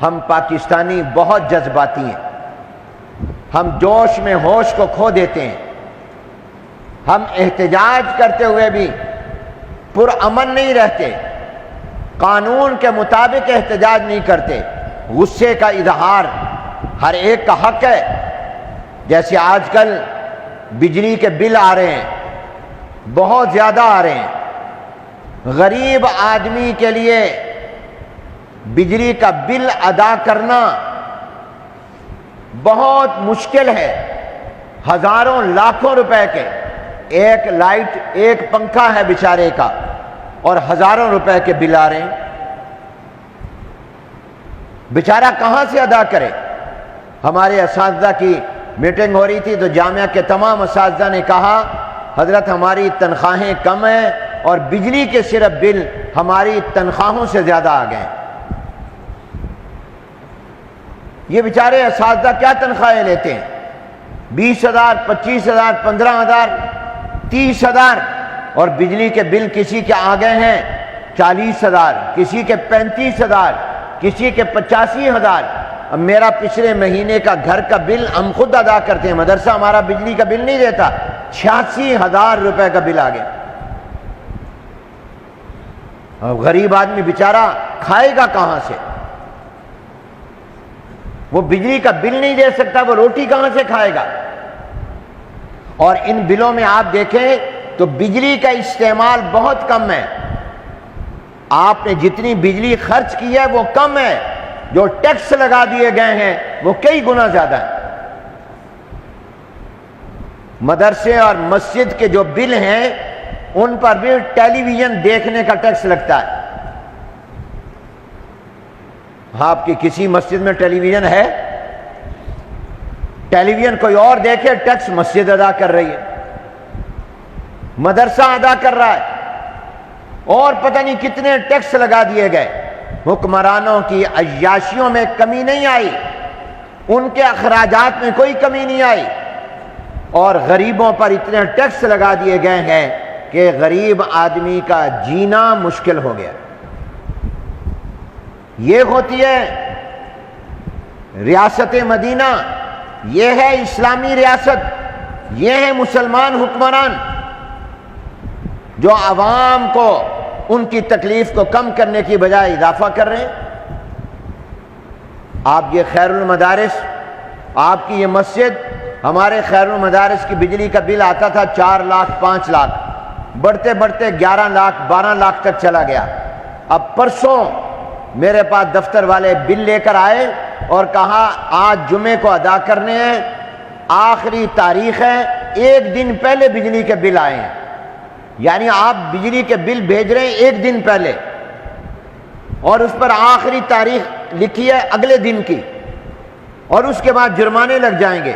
ہم پاکستانی بہت جذباتی ہیں، ہم جوش میں ہوش کو کھو دیتے ہیں، ہم احتجاج کرتے ہوئے بھی پرامن نہیں رہتے، قانون کے مطابق احتجاج نہیں کرتے، غصے کا اظہار ہر ایک کا حق ہے۔ جیسے آج کل بجلی کے بل آ رہے ہیں، بہت زیادہ آ رہے ہیں، غریب آدمی کے لیے بجلی کا بل ادا کرنا بہت مشکل ہے، ہزاروں لاکھوں روپے کے، ایک لائٹ ایک پنکھا ہے بیچارے کا اور ہزاروں روپے کے بل آ رہے ہیں، بیچارہ کہاں سے ادا کرے؟ ہمارے اساتذہ کی میٹنگ ہو رہی تھی تو جامعہ کے تمام اساتذہ نے کہا حضرت ہماری تنخواہیں کم ہیں اور بجلی کے صرف بل ہماری تنخواہوں سے زیادہ آ گئے ہیں۔ یہ بیچارے اساتذہ کیا تنخواہیں لیتے ہیں؟ 20,000 25,000 15,000 30,000، اور بجلی کے بل کسی کے آ گئے ہیں 40,000، کسی کے 35,000، کسی کے 85,000۔ اب میرا پچھلے مہینے کا گھر کا بل ہم خود ادا کرتے ہیں، مدرسہ ہمارا بجلی کا بل نہیں دیتا، 86,000 روپے کا بل آ گیا۔ اب غریب آدمی بیچارہ کھائے گا کہاں سے؟ وہ بجلی کا بل نہیں دے سکتا، وہ روٹی کہاں سے کھائے گا؟ اور ان بلوں میں آپ دیکھیں تو بجلی کا استعمال بہت کم ہے، آپ نے جتنی بجلی خرچ کی ہے وہ کم ہے، جو ٹیکس لگا دیے گئے ہیں وہ کئی گنا زیادہ ہے۔ مدرسے اور مسجد کے جو بل ہیں ان پر بھی ٹیلی ویژن دیکھنے کا ٹیکس لگتا ہے۔ آپ کی کسی مسجد میں ٹیلی ویژن ہے؟ ٹیلی ویژن کوئی اور دیکھے، ٹیکس مسجد ادا کر رہی ہے، مدرسہ ادا کر رہا ہے، اور پتہ نہیں کتنے ٹیکس لگا دیے گئے۔ حکمرانوں کی عیاشیوں میں کمی نہیں آئی، ان کے اخراجات میں کوئی کمی نہیں آئی، اور غریبوں پر اتنے ٹیکس لگا دیے گئے ہیں کہ غریب آدمی کا جینا مشکل ہو گیا۔ یہ ہوتی ہے ریاست مدینہ، یہ ہے اسلامی ریاست، یہ ہے مسلمان حکمران جو عوام کو ان کی تکلیف کو کم کرنے کی بجائے اضافہ کر رہے ہیں۔ آپ یہ خیر المدارس، آپ کی یہ مسجد، ہمارے خیر المدارس کی بجلی کا بل آتا تھا 4 لاکھ 5 لاکھ، بڑھتے بڑھتے 11 لاکھ 12 لاکھ تک چلا گیا۔ اب پرسوں میرے پاس دفتر والے بل لے کر آئے اور کہا آج جمعے کو ادا کرنے ہیں، آخری تاریخ ہے، 1 دن پہلے بجلی کے بل آئے ہیں، یعنی آپ بجلی کے بل بھیج رہے ہیں 1 دن پہلے، اور اس پر آخری تاریخ لکھی ہے اگلے دن کی، اور اس کے بعد جرمانے لگ جائیں گے،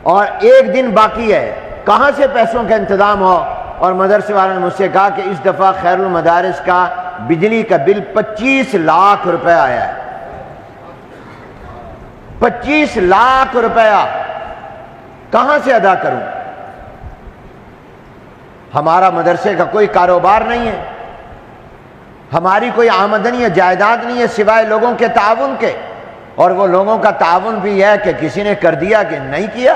اور 1 دن باقی ہے، کہاں سے پیسوں کا انتظام ہو؟ اور مدرسے والوں نے مجھ سے کہا کہ اس دفعہ خیر المدارس کا بجلی کا بل 25 لاکھ روپے آیا ہے، 25 لاکھ روپیہ کہاں سے ادا کروں؟ ہمارا مدرسے کا کوئی کاروبار نہیں ہے، ہماری کوئی آمدنی یا جائیداد نہیں ہے سوائے لوگوں کے تعاون کے، اور وہ لوگوں کا تعاون بھی ہے کہ کسی نے کر دیا کہ نہیں کیا،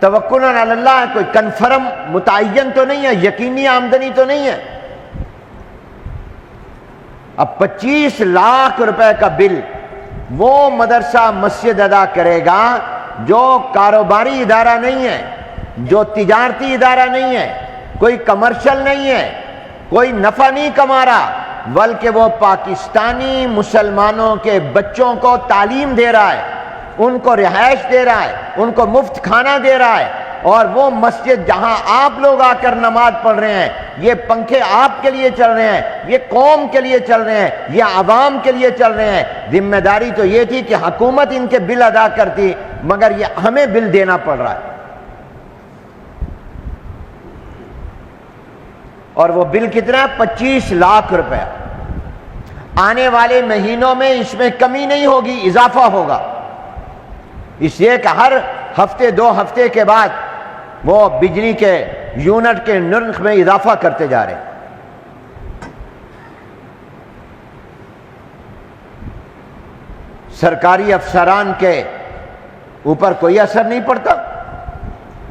توکل علی اللہ ہے، کوئی کنفرم متعین تو نہیں ہے، یقینی آمدنی تو نہیں ہے۔ اب 25 لاکھ روپے کا بل وہ مدرسہ مسجد ادا کرے گا جو کاروباری ادارہ نہیں ہے، جو تجارتی ادارہ نہیں ہے، کوئی کمرشل نہیں ہے، کوئی نفع نہیں کما رہا، بلکہ وہ پاکستانی مسلمانوں کے بچوں کو تعلیم دے رہا ہے، ان کو رہائش دے رہا ہے، ان کو مفت کھانا دے رہا ہے، اور وہ مسجد جہاں آپ لوگ آ کر نماز پڑھ رہے ہیں، یہ پنکھے آپ کے لیے چل رہے ہیں، یہ قوم کے لیے چل رہے ہیں، یہ عوام کے لیے چل رہے ہیں۔ ذمہ داری تو یہ تھی کہ حکومت ان کے بل ادا کرتی، مگر یہ ہمیں بل دینا پڑ رہا ہے، اور وہ بل کتنا؟ 25 لاکھ روپے۔ آنے والے مہینوں میں اس میں کمی نہیں ہوگی، اضافہ ہوگا، اس لیے کہ ہر ہفتے 2 ہفتے کے بعد وہ بجلی کے یونٹ کے نرخ میں اضافہ کرتے جا رہے ہیں۔ سرکاری افسران کے اوپر کوئی اثر نہیں پڑتا؟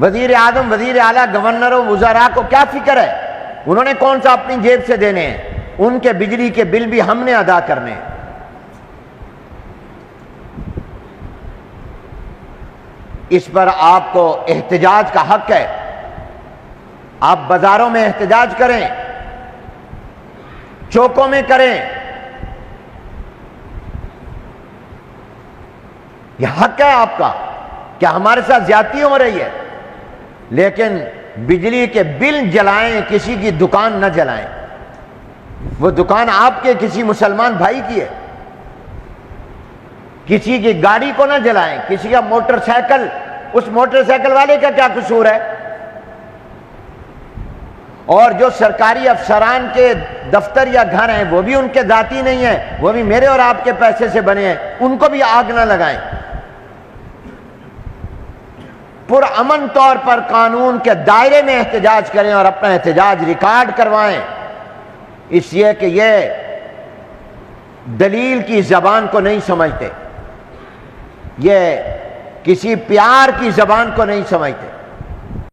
وزیر اعظم، وزیر اعلیٰ، گورنروں، وزراء کو کیا فکر ہے؟ انہوں نے کون سا اپنی جیب سے دینے ہیں؟ ان کے بجلی کے بل بھی ہم نے ادا کرنے ہیں۔ اس پر آپ کو احتجاج کا حق ہے، آپ بازاروں میں احتجاج کریں، چوکوں میں کریں، یہ حق ہے آپ کا کہ ہمارے ساتھ زیادتی ہو رہی ہے، لیکن بجلی کے بل جلائیں، کسی کی دکان نہ جلائیں۔ وہ دکان آپ کے کسی مسلمان بھائی کی ہے، کسی کی گاڑی کو نہ جلائیں، کسی کا موٹر سائیکل، اس موٹر سائیکل والے کا کیا قصور ہے؟ اور جو سرکاری افسران کے دفتر یا گھر ہیں وہ بھی ان کے ذاتی نہیں ہیں، وہ بھی میرے اور آپ کے پیسے سے بنے ہیں، ان کو بھی آگ نہ لگائیں۔ پرامن طور پر قانون کے دائرے میں احتجاج کریں اور اپنا احتجاج ریکارڈ کروائیں، اس لیے کہ یہ دلیل کی زبان کو نہیں سمجھتے، یہ کسی پیار کی زبان کو نہیں سمجھتے۔